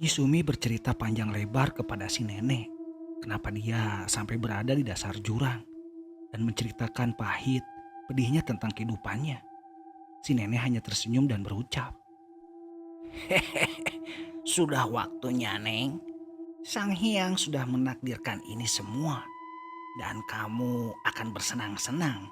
Sumi bercerita panjang lebar kepada si nenek. Kenapa dia sampai berada di dasar jurang dan menceritakan pahit, pedihnya tentang kehidupannya. Si nenek hanya tersenyum dan berucap, "Sudah waktunya, Neng. Sang Hyang sudah menakdirkan ini semua dan kamu akan bersenang-senang."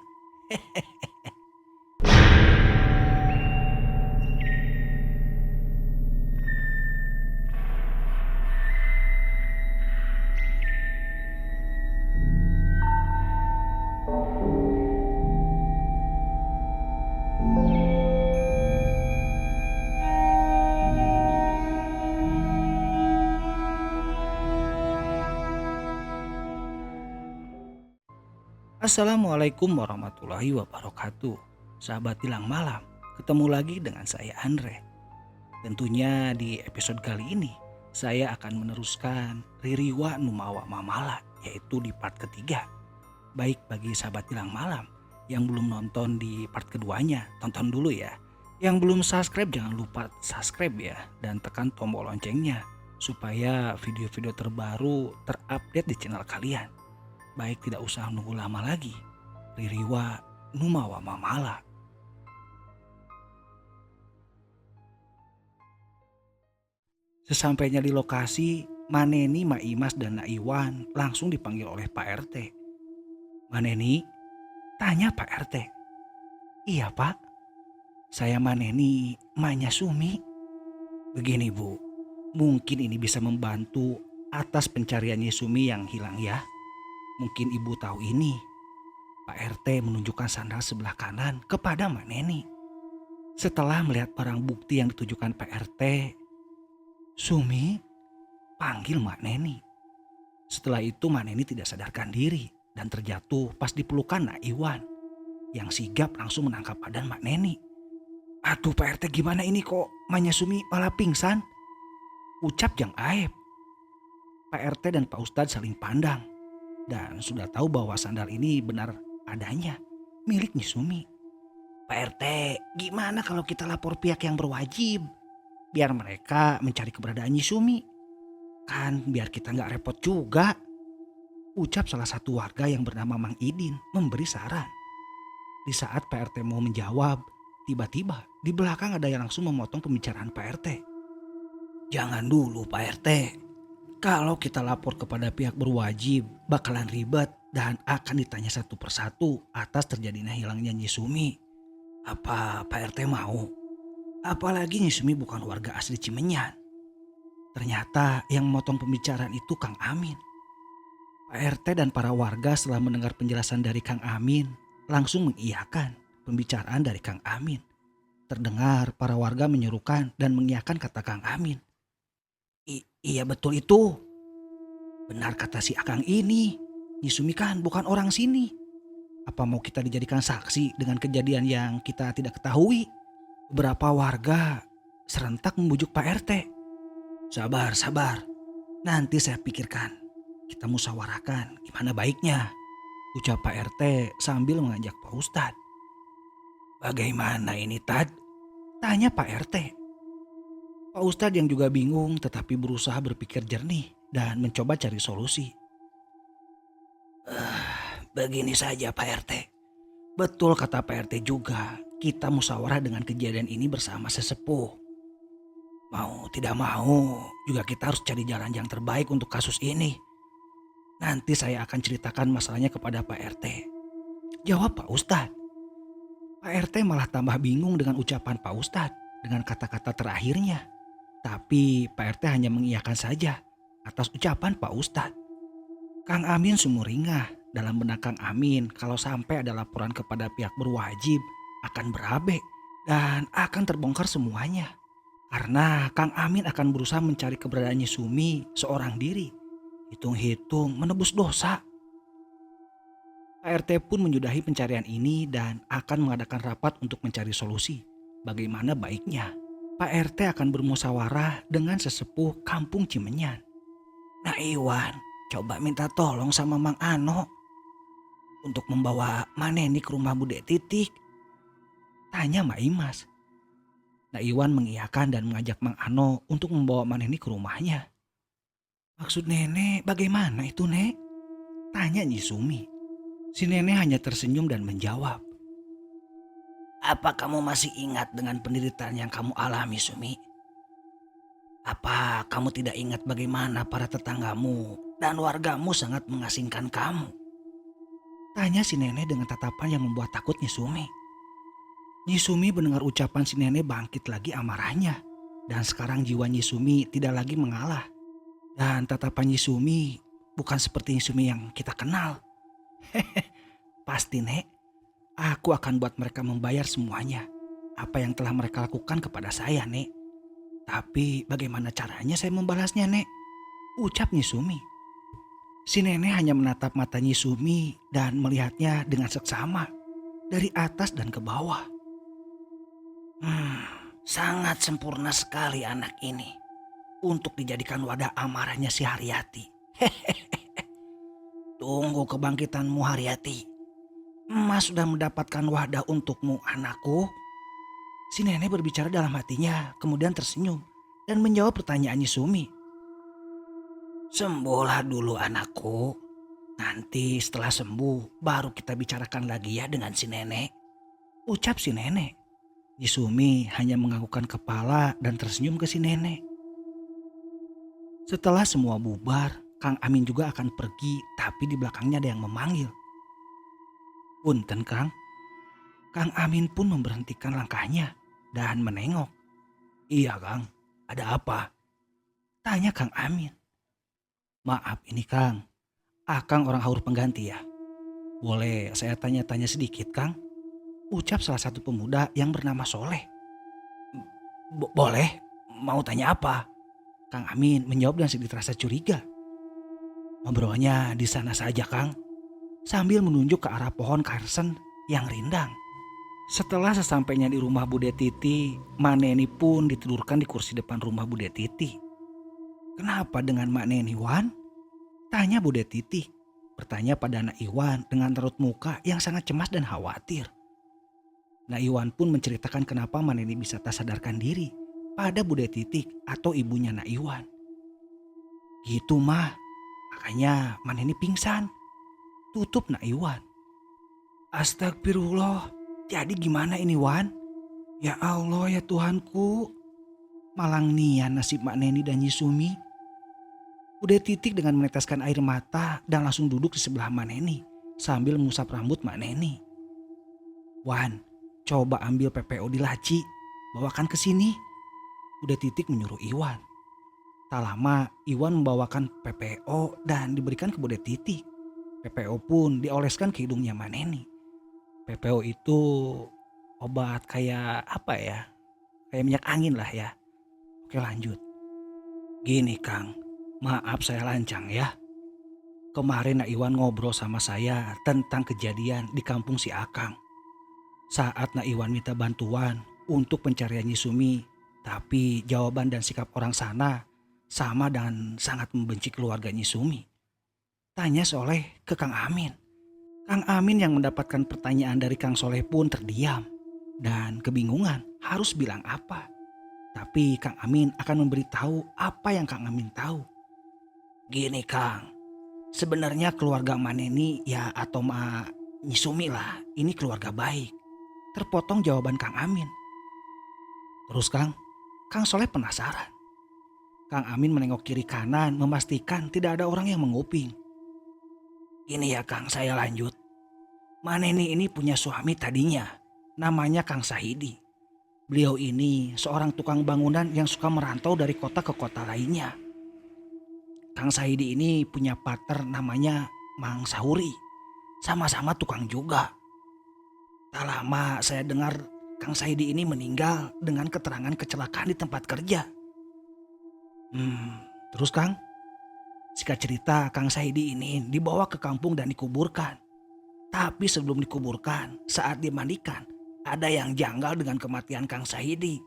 Assalamualaikum warahmatullahi wabarakatuh. Sahabat Tilang Malam, ketemu lagi dengan saya Andre. Tentunya di episode kali ini saya akan meneruskan Ririwa Numawa Mamala, yaitu di part ketiga. Baik bagi sahabat Tilang Malam yang belum nonton di part keduanya, tonton dulu ya. Yang belum subscribe jangan lupa subscribe ya, dan tekan tombol loncengnya supaya video-video terbaru terupdate di channel kalian. Baik, tidak usah nunggu lama lagi. Ririwa Numawa Mamala. Sesampainya di lokasi, Maneni, Maimas, dan Naiwan langsung dipanggil oleh Pak RT. "Maneni?" tanya Pak RT. "Iya Pak, saya Maneni, emaknya Sumi." "Begini Bu, mungkin ini bisa membantu atas pencariannya Sumi yang hilang ya. Mungkin Ibu tahu ini." Pak RT menunjukkan sandal sebelah kanan kepada Mak Neni. Setelah melihat barang bukti yang ditujukan Pak RT, "Sumi?" panggil Mak Neni. Setelah itu Mak Neni tidak sadarkan diri dan terjatuh pas dipelukan Nak Iwan. Yang sigap langsung menangkap badan Mak Neni. "Aduh Pak RT, gimana ini kok Manya Sumi malah pingsan?" ucap Jang Aep. Pak RT dan Pak Ustadz saling pandang dan sudah tahu bahwa sandal ini benar adanya milik Nyi Sumi. "Pak RT, gimana kalau kita lapor pihak yang berwajib? Biar mereka mencari keberadaan Nyi Sumi. Kan biar kita nggak repot juga," ucap salah satu warga yang bernama Mang Idin memberi saran. Di saat Pak RT mau menjawab, tiba-tiba di belakang ada yang langsung memotong pembicaraan Pak RT. "Jangan dulu Pak RT. Kalau kita lapor kepada pihak berwajib, bakalan ribet dan akan ditanya satu persatu atas terjadinya hilangnya Nyi Sumi. Apa Pak RT mau? Apalagi Nyi Sumi bukan warga asli Cimenyan." Ternyata yang memotong pembicaraan itu Kang Amin. Pak RT dan para warga setelah mendengar penjelasan dari Kang Amin langsung mengiyakan pembicaraan dari Kang Amin. Terdengar para warga menyerukan dan mengiyakan kata Kang Amin. Iya betul itu. Benar kata si Akang ini. Nyi Sumi kan bukan orang sini. Apa mau kita dijadikan saksi dengan kejadian yang kita tidak ketahui?" Beberapa warga serentak membujuk Pak RT. "Sabar, sabar. Nanti saya pikirkan. Kita musyawarahkan gimana baiknya," ucap Pak RT sambil mengajak Pak Ustadz. "Bagaimana ini Tad?" tanya Pak RT. Pak Ustadz yang juga bingung tetapi berusaha berpikir jernih dan mencoba cari solusi. "Begini saja Pak RT. Betul kata Pak RT juga, kita musyawarah dengan kejadian ini bersama sesepuh. Mau tidak mau juga kita harus cari jalan yang terbaik untuk kasus ini. Nanti saya akan ceritakan masalahnya kepada Pak RT," jawab Pak Ustadz. Pak RT malah tambah bingung dengan ucapan Pak Ustadz dengan kata-kata terakhirnya. Tapi Pak RT hanya mengiyakan saja atas ucapan Pak Ustadz. Kang Amin sumringah dalam benak Kang Amin kalau sampai ada laporan kepada pihak berwajib akan berabe dan akan terbongkar semuanya. Karena Kang Amin akan berusaha mencari keberadaannya Sumi seorang diri. Hitung-hitung menebus dosa. Pak RT pun menyudahi pencarian ini dan akan mengadakan rapat untuk mencari solusi. Bagaimana baiknya? Pak RT akan bermusyawarah dengan sesepuh kampung Cimenyan. "Nah Iwan, coba minta tolong sama Mang Ano untuk membawa Maneni ke rumah Bude Titik," tanya Mak Imas. Nak Iwan mengiyakan dan mengajak Mang Ano untuk membawa Maneni ke rumahnya. Maksud nenek bagaimana itu, Nek? Tanya Nyi Sumi. Si nenek hanya tersenyum dan menjawab. Apa kamu masih ingat dengan penderitaan yang kamu alami, Sumi? Apa kamu tidak ingat bagaimana para tetanggamu dan wargamu sangat mengasingkan kamu? Tanya si nenek dengan tatapan yang membuat takut Nyi Sumi. Nyi Sumi mendengar ucapan si nenek bangkit lagi amarahnya. Dan sekarang jiwa Nyi Sumi tidak lagi mengalah. Dan tatapan Nyi Sumi bukan seperti Nyi Sumi yang kita kenal. Pasti, Nek, aku akan buat mereka membayar semuanya. Apa yang telah mereka lakukan kepada saya, Nek. Tapi bagaimana caranya saya membalasnya, Nek? Ucap Nyi Sumi. Si nenek hanya menatap mata Nyi Sumi dan melihatnya dengan seksama. Dari atas dan ke bawah. Sangat sempurna sekali anak ini. Untuk dijadikan wadah amarahnya si Haryati. Tunggu kebangkitanmu, Haryati. Emas sudah mendapatkan wadah untukmu, anakku. Si nenek berbicara dalam hatinya, kemudian tersenyum dan menjawab pertanyaan Nyi Sumi. Sembuhlah dulu, anakku. Nanti setelah sembuh, baru kita bicarakan lagi ya dengan si nenek. Ucap si nenek. Nyi Sumi hanya menganggukkan kepala dan tersenyum ke si nenek. Setelah semua bubar, Kang Amin juga akan pergi, tapi di belakangnya ada yang memanggil. Punten, Kang. Kang Amin pun memberhentikan langkahnya dan menengok. Iya, Kang. Ada apa? Tanya Kang Amin. Maaf ini, Kang. Akang orang haur pengganti ya. Boleh saya tanya-tanya sedikit, Kang? Ucap salah satu pemuda yang bernama Soleh. Boleh, mau tanya apa? Kang Amin menjawab dengan sedikit rasa curiga. Ngobrolnya di sana saja, Kang. Sambil menunjuk ke arah pohon karsen yang rindang. Setelah sesampainya di rumah Bude Titi, Maneni pun ditidurkan di kursi depan rumah Bude Titi. Kenapa dengan Mak Neni, Wan? Tanya Bude Titi. Bertanya pada Nak Iwan dengan raut muka yang sangat cemas dan khawatir. Nak Iwan pun menceritakan kenapa Maneni bisa tak sadarkan diri pada Bude Titik atau ibunya Nak Iwan. Gitu mah, makanya Maneni pingsan. Tutup Nak Iwan. Astagfirullah, jadi gimana ini, Wan? Ya Allah ya Tuhanku, malang nian nasib Mak Neni dan Nyi Sumi. Bude Titik dengan meneteskan air mata dan langsung duduk di sebelah Mak Neni sambil mengusap rambut Mak Neni. Wan, coba ambil PPO di laci, bawakan ke sini. Bude Titik menyuruh Iwan. Tak lama Iwan membawakan PPO dan diberikan ke Bude Titik. PPO pun dioleskan ke hidungnya Mak Neni. PPO itu obat kayak apa ya? Kayak minyak angin lah ya. Oke, lanjut. Gini, Kang, maaf saya lancang ya. Kemarin Nak Iwan ngobrol sama saya tentang kejadian di kampung si Akang. Saat Nak Iwan minta bantuan untuk pencarian Nyi Sumi, tapi jawaban dan sikap orang sana sama dan sangat membenci keluarga Nyi Sumi. Tanya Soleh ke Kang Amin. Kang Amin yang mendapatkan pertanyaan dari Kang Soleh pun terdiam dan kebingungan harus bilang apa. Tapi Kang Amin akan memberitahu apa yang Kang Amin tahu. Gini, Kang, sebenarnya keluarga Maneni ya atau Nyi Sumi lah, ini keluarga baik. Terpotong jawaban Kang Amin. Terus Kang Soleh penasaran. Kang Amin menengok kiri kanan memastikan tidak ada orang yang menguping. Gini ya Kang, saya lanjut. Maneni ini punya suami tadinya, namanya Kang Sahidi. Beliau ini seorang tukang bangunan yang suka merantau dari kota ke kota lainnya. Kang Sahidi ini punya partner namanya Mang Sahuri, sama-sama tukang juga. Tak lama saya dengar Kang Sahidi ini meninggal dengan keterangan kecelakaan di tempat kerja. Terus Kang? Singkat cerita, Kang Sahidi ini dibawa ke kampung dan dikuburkan. Tapi sebelum dikuburkan, saat dimandikan, ada yang janggal dengan kematian Kang Sahidi.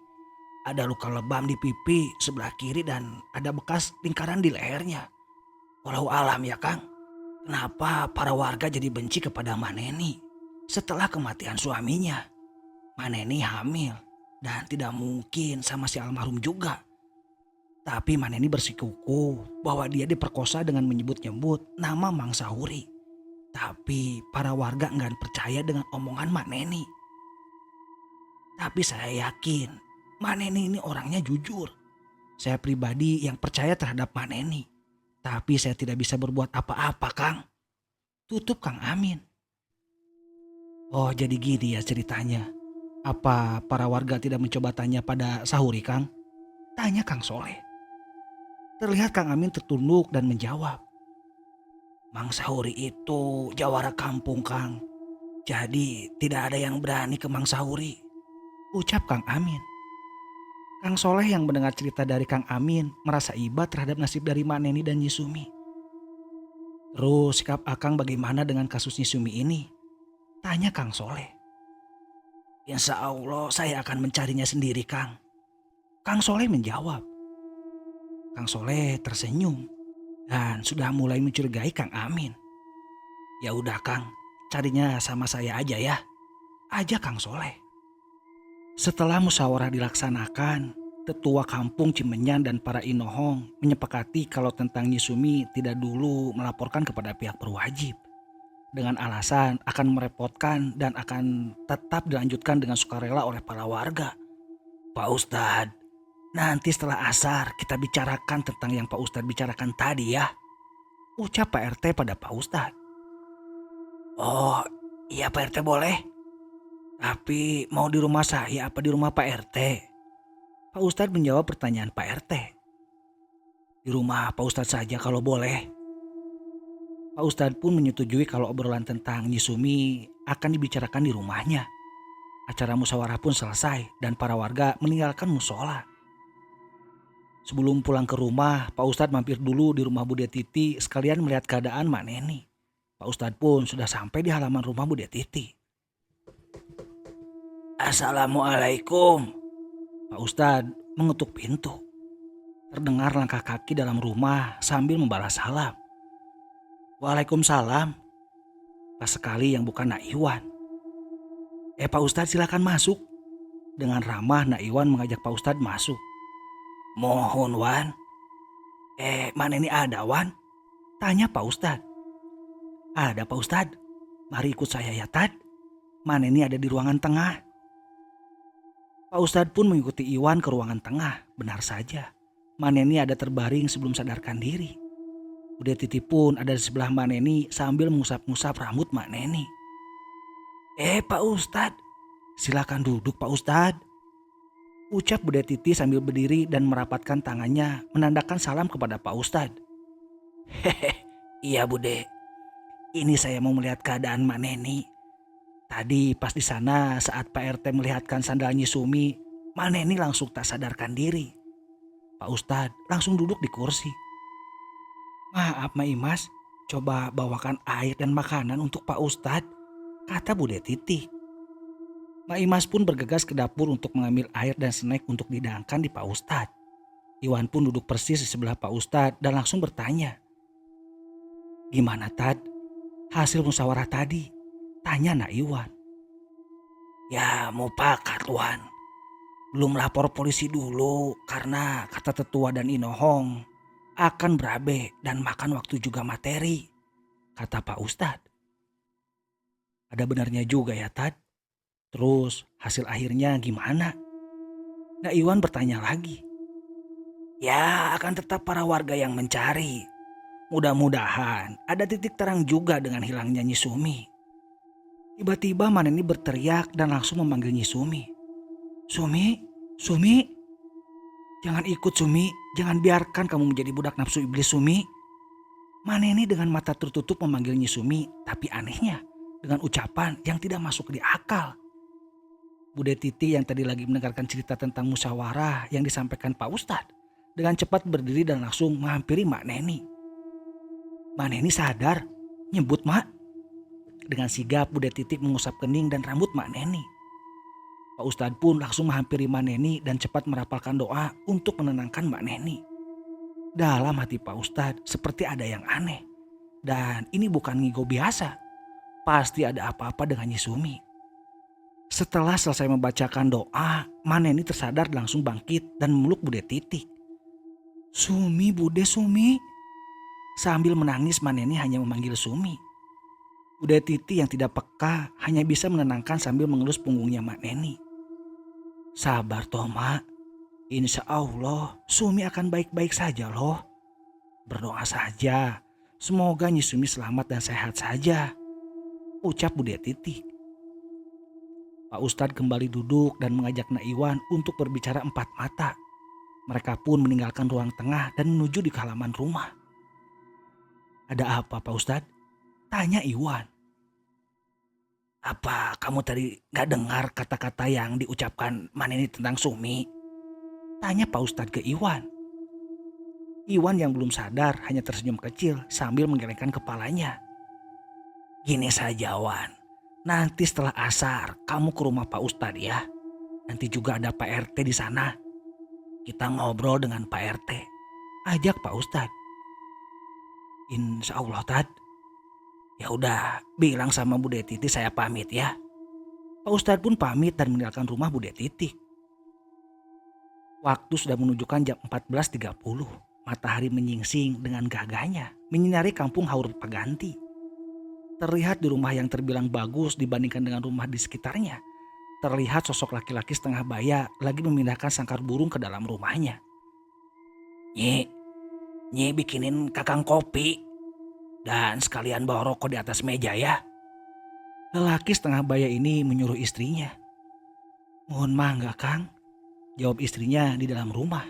Ada luka lebam di pipi sebelah kiri dan ada bekas lingkaran di lehernya. Walau alam ya Kang, kenapa para warga jadi benci kepada Maneni setelah kematian suaminya? Maneni hamil dan tidak mungkin sama si almarhum juga. Tapi Maneni bersikuku bahwa dia diperkosa dengan menyebut-nyebut nama Mang Sahuri. Tapi para warga enggan percaya dengan omongan Maneni. Tapi saya yakin Maneni ini orangnya jujur. Saya pribadi yang percaya terhadap Maneni. Tapi saya tidak bisa berbuat apa-apa, Kang. Tutup Kang Amin. Oh, jadi gini ya ceritanya. Apa para warga tidak mencoba tanya pada Sahuri, Kang? Tanya Kang Soleh. Terlihat Kang Amin tertunduk dan menjawab. Mang Sahuri itu jawara kampung, Kang. Jadi tidak ada yang berani ke Mang Sahuri. Ucap Kang Amin. Kang Soleh yang mendengar cerita dari Kang Amin merasa iba terhadap nasib dari Maneni dan Nyisumi. Terus sikap Akang bagaimana dengan kasus Nyisumi ini? Tanya Kang Soleh. Insya Allah saya akan mencarinya sendiri, Kang. Kang Soleh menjawab. Kang Soleh tersenyum dan sudah mulai mencurigai Kang Amin. Ya udah Kang, carinya sama saya aja ya. Ajak Kang Soleh. Setelah musyawarah dilaksanakan, tetua kampung Cimenyan dan para inohong menyepakati kalau tentang Nyisumi tidak dulu melaporkan kepada pihak berwajib. Dengan alasan akan merepotkan dan akan tetap dilanjutkan dengan sukarela oleh para warga. Pak Ustadz, nanti setelah asar kita bicarakan tentang yang Pak Ustadz bicarakan tadi ya. Ucap Pak RT pada Pak Ustadz. Oh iya Pak RT boleh. Tapi mau di rumah saya apa di rumah Pak RT? Pak Ustadz menjawab pertanyaan Pak RT. Di rumah Pak Ustadz saja kalau boleh. Pak Ustadz pun menyetujui kalau obrolan tentang Nyisumi akan dibicarakan di rumahnya. Acara musyawarah pun selesai dan para warga meninggalkan musola. Sebelum pulang ke rumah, Pak Ustadz mampir dulu di rumah Bude Titi sekalian melihat keadaan Mak Neni. Pak Ustadz pun sudah sampai di halaman rumah Bude Titi. Assalamualaikum. Pak Ustadz mengetuk pintu. Terdengar langkah kaki dalam rumah sambil membalas salam. Waalaikumsalam. Pas sekali yang bukan Nak Iwan. Pak Ustadz silakan masuk. Dengan ramah Nak Iwan mengajak Pak Ustadz masuk. Mohon Wan. Mana ini ada Wan? Tanya Pak Ustadz. Ada Pak Ustadz. Mari ikut saya ya Tad. Mana ini ada di ruangan tengah. Pak Ustadz pun mengikuti Iwan ke ruangan tengah. Benar saja. Maneni ada terbaring sebelum sadarkan diri. Bude Titi pun ada di sebelah Maneni sambil mengusap-ngusap rambut Maneni. Pak Ustadz, silakan duduk Pak Ustadz. Ucap Bude Titi sambil berdiri dan merapatkan tangannya menandakan salam kepada Pak Ustadz. Hehe, iya Bude. Ini saya mau melihat keadaan Maneni. Tadi pas di sana saat Pak RT melihatkan sandal Nyisumi, Maneni langsung tak sadarkan diri. Pak Ustadz langsung duduk di kursi. Maaf Ma Imas, coba bawakan air dan makanan untuk Pak Ustadz, kata Bude Titi. Ma Imas pun bergegas ke dapur untuk mengambil air dan snack untuk dihidangkan di Pak Ustadz. Iwan pun duduk persis di sebelah Pak Ustadz dan langsung bertanya. Gimana Tad? Hasil musyawarah tadi? Tanya Nak Iwan. Ya mau pakat Wan. Belum lapor polisi dulu karena kata tetua dan inohong akan berabe dan makan waktu juga materi, kata Pak Ustadz. Ada benarnya juga ya Tad. Terus hasil akhirnya gimana? Nak Iwan bertanya lagi. Ya akan tetap para warga yang mencari. Mudah-mudahan ada titik terang juga dengan hilangnya Nyisumi. Tiba-tiba Maneni berteriak dan langsung memanggil Nyisumi. Sumi, Sumi. Jangan ikut Sumi, jangan biarkan kamu menjadi budak nafsu iblis Sumi. Maneni dengan mata tertutup memanggil Nyisumi, tapi anehnya dengan ucapan yang tidak masuk di akal. Bude Titi yang tadi lagi mendengarkan cerita tentang musyawarah yang disampaikan Pak Ustadz dengan cepat berdiri dan langsung menghampiri Mak Neni. Mak Neni sadar, nyebut Mak. Dengan sigap Bude Titi mengusap kening dan rambut Mak Neni. Pak Ustadz pun langsung menghampiri Mak Neni dan cepat merapalkan doa untuk menenangkan Mak Neni. Dalam hati Pak Ustadz seperti ada yang aneh. Dan ini bukan ngigo biasa. Pasti ada apa-apa dengan Nyisumi. Setelah selesai membacakan doa, Maneni tersadar langsung bangkit dan memeluk Bude Titi. "Sumi, Bude, Sumi." Sambil menangis Maneni hanya memanggil Sumi. Bude Titi yang tidak peka hanya bisa menenangkan sambil mengelus punggungnya Maneni. "Sabar toh, Mak. Insya Allah Sumi akan baik-baik saja loh. Berdoa saja. Semoga Nyi Sumi selamat dan sehat saja," ucap Bude Titi. Pak Ustadz kembali duduk dan mengajak Nak Iwan untuk berbicara empat mata. Mereka pun meninggalkan ruang tengah dan menuju di halaman rumah. "Ada apa, Pak Ustadz?" tanya Iwan. "Apa kamu tadi gak dengar kata-kata yang diucapkan Maneni tentang Sumi?" tanya Pak Ustadz ke Iwan. Iwan yang belum sadar hanya tersenyum kecil sambil menggelengkan kepalanya. "Gini saja, Wan. Nanti setelah asar kamu ke rumah Pak Ustadz ya. Nanti juga ada Pak RT di sana. Kita ngobrol dengan Pak RT," ajak Pak Ustadz. "Insya Allah, Tad. Ya udah, bilang sama Bude Titi saya pamit ya." Pak Ustadz pun pamit dan meninggalkan rumah Bude Titi. Waktu sudah menunjukkan jam 14.30. Matahari menyingsing dengan gagahnya menyinari kampung Haur Paganti. Terlihat di rumah yang terbilang bagus dibandingkan dengan rumah di sekitarnya. Terlihat sosok laki-laki setengah baya lagi memindahkan sangkar burung ke dalam rumahnya. "Nyi, Nyi bikinin kakang kopi. Dan sekalian bawa rokok di atas meja ya." Lelaki setengah baya ini menyuruh istrinya. "Mohon mangga, Kang," jawab istrinya di dalam rumah.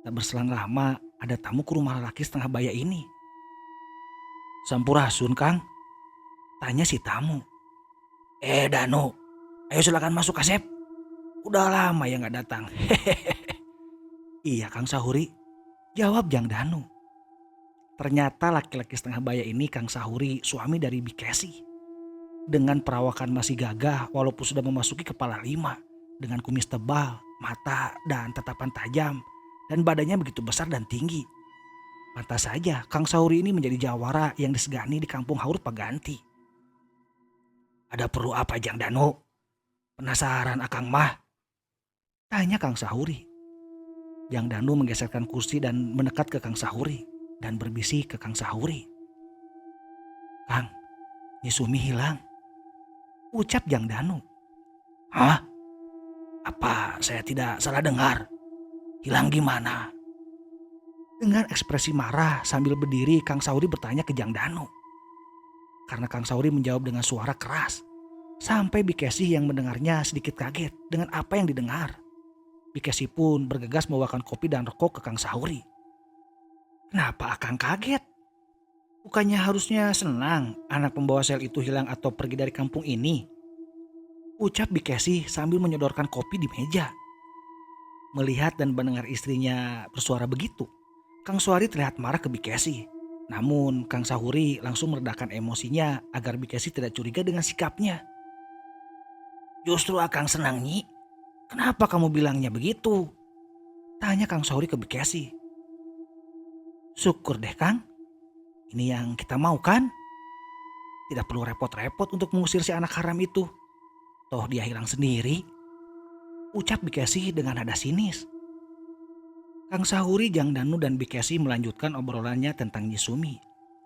Tak berselang lama ada tamu ke rumah lelaki setengah baya ini. "Sampurasun, Kang?" tanya si tamu. Danu, ayo silakan masuk Kasep. Udah lama ya gak datang." "Iya Kang Sahuri," jawab Jang Danu. Ternyata laki-laki setengah baya ini Kang Sahuri, suami dari Bikesi. Dengan perawakan masih gagah walaupun sudah memasuki kepala 5. Dengan kumis tebal, mata dan tatapan tajam. Dan badannya begitu besar dan tinggi. Pantas saja Kang Sahuri ini menjadi jawara yang disegani di kampung Haur Paganti. "Ada perlu apa Jang Danu? Penasaran akang mah?" tanya Kang Sahuri. Jang Danu menggeserkan kursi dan mendekat ke Kang Sahuri. Dan berbisik ke Kang Sahuri. "Kang, Nyi Sumi hilang," ucap Jang Danu. "Hah? Apa saya tidak salah dengar? Hilang gimana?" Dengan ekspresi marah sambil berdiri Kang Sahuri bertanya ke Jang Danu. Karena Kang Sahuri menjawab dengan suara keras. Sampai Bikesi yang mendengarnya sedikit kaget dengan apa yang didengar. Bikesi pun bergegas membawakan kopi dan rokok ke Kang Sahuri. "Kenapa Akang kaget? Bukannya harusnya senang anak pembawa sel itu hilang atau pergi dari kampung ini?" ucap Bikesi sambil menyodorkan kopi di meja. Melihat dan mendengar istrinya bersuara begitu, Kang Sahuri terlihat marah ke Bikesi. Namun Kang Sahuri langsung meredakan emosinya agar Bikesi tidak curiga dengan sikapnya. "Justru Akang senang Nyi. Kenapa kamu bilangnya begitu?" tanya Kang Sahuri ke Bikesi. "Syukur deh Kang. Ini yang kita mau kan? Tidak perlu repot-repot untuk mengusir si anak haram itu. Toh dia hilang sendiri," ucap Bikesi dengan nada sinis. Kang Sahuri, Jang Danu dan Bikesi melanjutkan obrolannya tentang Nyi Sumi.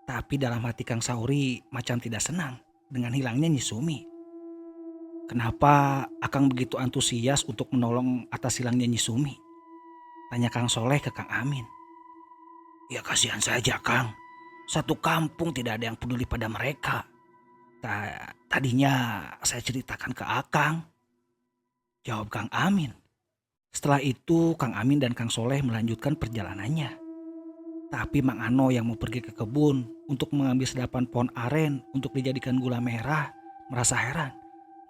Tapi dalam hati Kang Sahuri macam tidak senang dengan hilangnya Nyi Sumi. "Kenapa Akang begitu antusias untuk menolong atas hilangnya Nyi Sumi?" tanya Kang Soleh ke Kang Amin. "Ya kasihan saja Kang. Satu kampung tidak ada yang peduli pada mereka. Tadinya saya ceritakan ke Akang," jawab Kang Amin. Setelah itu Kang Amin dan Kang Soleh melanjutkan perjalanannya. Tapi Mang Ano yang mau pergi ke kebun untuk mengambil sedapan pohon aren untuk dijadikan gula merah merasa heran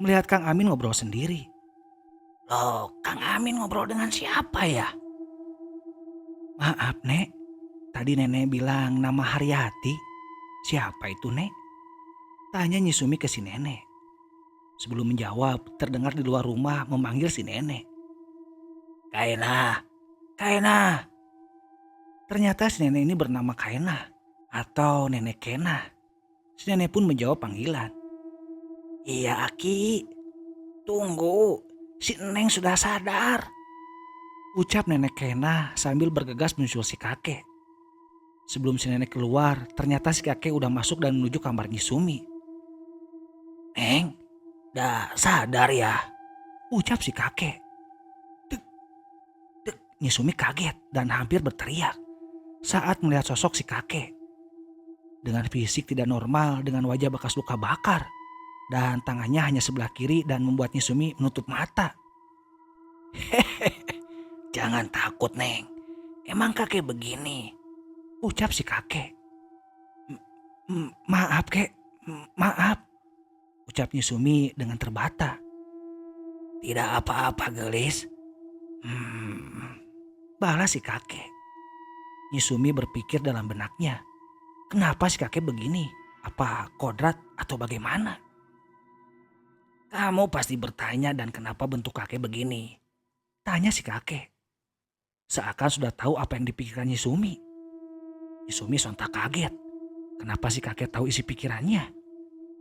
melihat Kang Amin ngobrol sendiri. "Loh, Kang Amin ngobrol dengan siapa ya?" "Maaf Nek, tadi Nenek bilang nama Haryati. Siapa itu Nek?" tanya Nyi Sumi ke si Nenek. Sebelum menjawab terdengar di luar rumah memanggil si Nenek. "Kaenah, Kaenah." Ternyata si nenek ini bernama Kaenah atau Nenek Kenah. Si nenek pun menjawab panggilan. "Iya Aki." Tunggu, si Neng sudah sadar. Ucap nenek Kena sambil bergegas menyusul si kakek. Sebelum si nenek keluar, ternyata si kakek udah masuk dan menuju kamar Nyisumi. Neng, dah sadar ya? Ucap si kakek. Dek, dek, Nyisumi kaget dan hampir berteriak saat melihat sosok si kakek. Dengan fisik tidak normal, dengan wajah bekas luka bakar, dan tangannya hanya sebelah kiri dan membuat Nyisumi menutup mata. Jangan takut, Neng. Emang kakek begini, ucap si kakek. Maaf, kek. Maaf, ucap Nyisumi dengan terbata. Tidak apa-apa, Gelis. Balas si kakek. Nyisumi berpikir dalam benaknya. Kenapa si kakek begini? Apa kodrat atau bagaimana? Kamu pasti bertanya dan kenapa bentuk kakek begini? Tanya si kakek. Seakan sudah tahu apa yang dipikirkan Nyisumi. Nyisumi sontak kaget. Kenapa si kakek tahu isi pikirannya?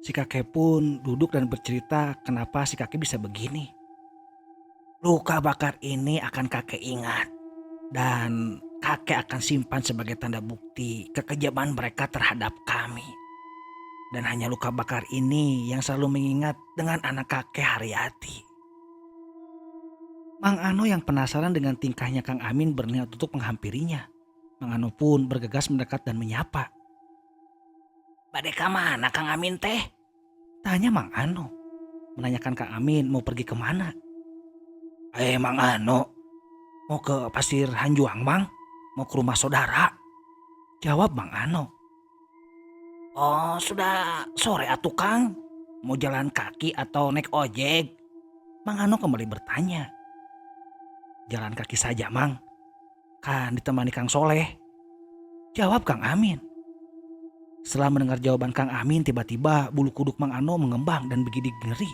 Si kakek pun duduk dan bercerita kenapa si kakek bisa begini. Luka bakar ini akan kakek ingat. Dan kakek akan simpan sebagai tanda bukti kekejaman mereka terhadap kami. Dan hanya luka bakar ini yang selalu mengingat dengan anak kakek Haryati. Mang Ano yang penasaran dengan tingkahnya Kang Amin berniat untuk menghampirinya. Mang Ano pun bergegas mendekat dan menyapa. Badeka mana Kang Amin teh? Tanya Mang Ano. Menanyakan Kang Amin mau pergi kemana. Mang Ano, mau ke Pasir Hanjuang Mang? Mau ke rumah saudara? Jawab Mang Ano. Oh, sudah sore atuh Kang. Mau jalan kaki atau naik ojek? Mang Ano kembali bertanya. Jalan kaki saja Mang. Kan ditemani Kang Soleh. Jawab Kang Amin. Setelah mendengar jawaban Kang Amin, tiba-tiba bulu kuduk Mang Ano mengembang dan bergidik ngeri.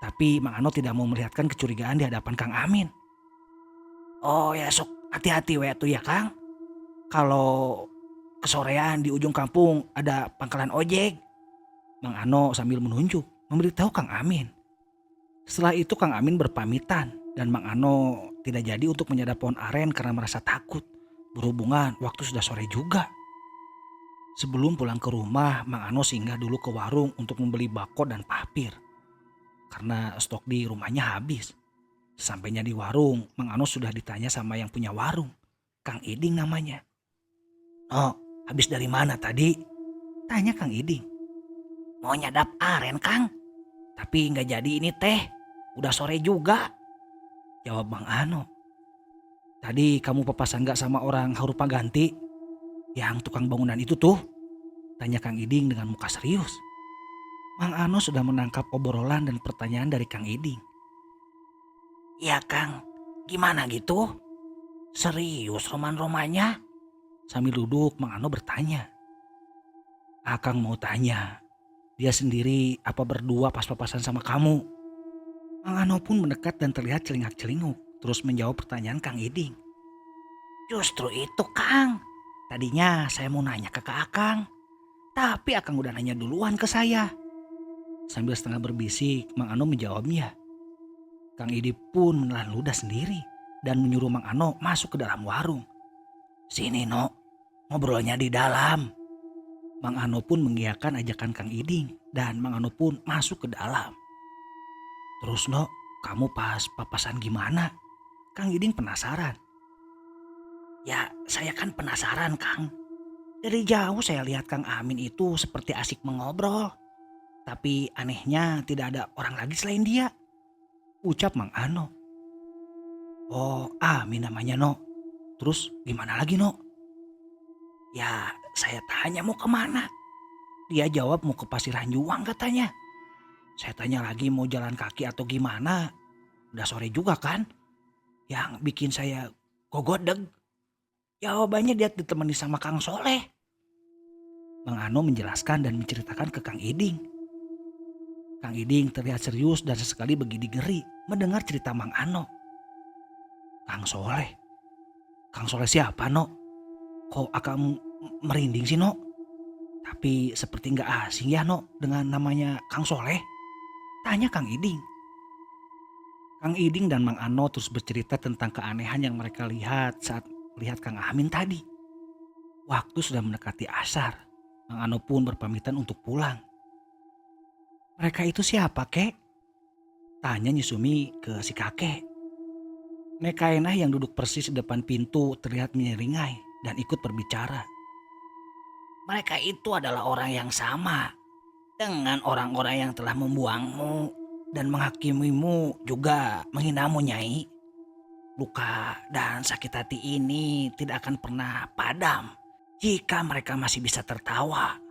Tapi Mang Ano tidak mau melihatkan kecurigaan di hadapan Kang Amin. Oh ya sok hati-hati we tuh ya Kang. Kalau kesorean di ujung kampung ada pangkalan ojek. Mang Ano sambil menunjuk memberitahu Kang Amin. Setelah itu Kang Amin berpamitan dan Mang Ano tidak jadi untuk menyadap pohon aren karena merasa takut. Berhubungan waktu sudah sore juga. Sebelum pulang ke rumah, Mang Ano singgah dulu ke warung untuk membeli bako dan papir. Karena stok di rumahnya habis. Sampainya di warung, Mang Ano sudah ditanya sama yang punya warung. Kang Iding namanya. No, habis dari mana tadi? Tanya Kang Iding. Mau nyadap aren Kang. Tapi nggak jadi ini teh. Udah sore juga. Jawab Mang Ano. Tadi kamu papasan gak sama orang Harupa Ganti? Yang tukang bangunan itu tuh? Tanya Kang Iding dengan muka serius. Mang Ano sudah menangkap obrolan dan pertanyaan dari Kang Iding. Iya Kang, gimana gitu? Serius roman-romannya? Sambil duduk Mang Ano bertanya. Akang mau tanya, dia sendiri apa berdua pas papasan sama kamu? Mang Ano pun mendekat dan terlihat celingak-celinguk terus menjawab pertanyaan Kang Iding. Justru itu Kang. Tadinya saya mau nanya ke Akang, tapi Akang udah nanya duluan ke saya. Sambil setengah berbisik, Mang Ano menjawabnya. Kang Iding pun menelan ludah sendiri dan menyuruh Mang Ano masuk ke dalam warung. Sini No, ngobrolnya di dalam. Mang Ano pun mengiyakan ajakan Kang Iding dan Mang Ano pun masuk ke dalam. Terus No, kamu pas papasan gimana? Kang Iding penasaran. Ya, saya kan penasaran Kang. Dari jauh saya lihat Kang Amin itu seperti asik mengobrol. Tapi anehnya tidak ada orang lagi selain dia. Ucap Mang Ano. Oh, Amin namanya No. Terus gimana lagi No? Ya, saya tanya mau kemana? Dia jawab mau ke Pasir Hanjuang katanya. Saya tanya lagi mau jalan kaki atau gimana. Udah sore juga kan? Yang bikin saya gogodeg. Jawabannya dia ditemani sama Kang Soleh. Mang Ano menjelaskan dan menceritakan ke Kang Iding. Kang Iding terlihat serius dan sesekali begini ngeri mendengar cerita Mang Ano. Kang Soleh? Kang Soleh siapa No? Kok akang merinding sih No? Tapi seperti gak asing ya No dengan namanya Kang Soleh? Tanya Kang Iding. Kang Iding dan Mang Ano terus bercerita tentang keanehan yang mereka lihat saat melihat Kang Amin tadi. Waktu sudah mendekati asar. Mang Ano pun berpamitan untuk pulang. Mereka itu siapa, kek? Tanya Nyusumi ke si kakek. Nekaenah yang duduk persis di depan pintu terlihat menyeringai dan ikut berbicara. Mereka itu adalah orang yang sama dengan orang-orang yang telah membuangmu dan menghakimimu juga menghinamu, Nyai. Luka dan sakit hati ini tidak akan pernah padam jika mereka masih bisa tertawa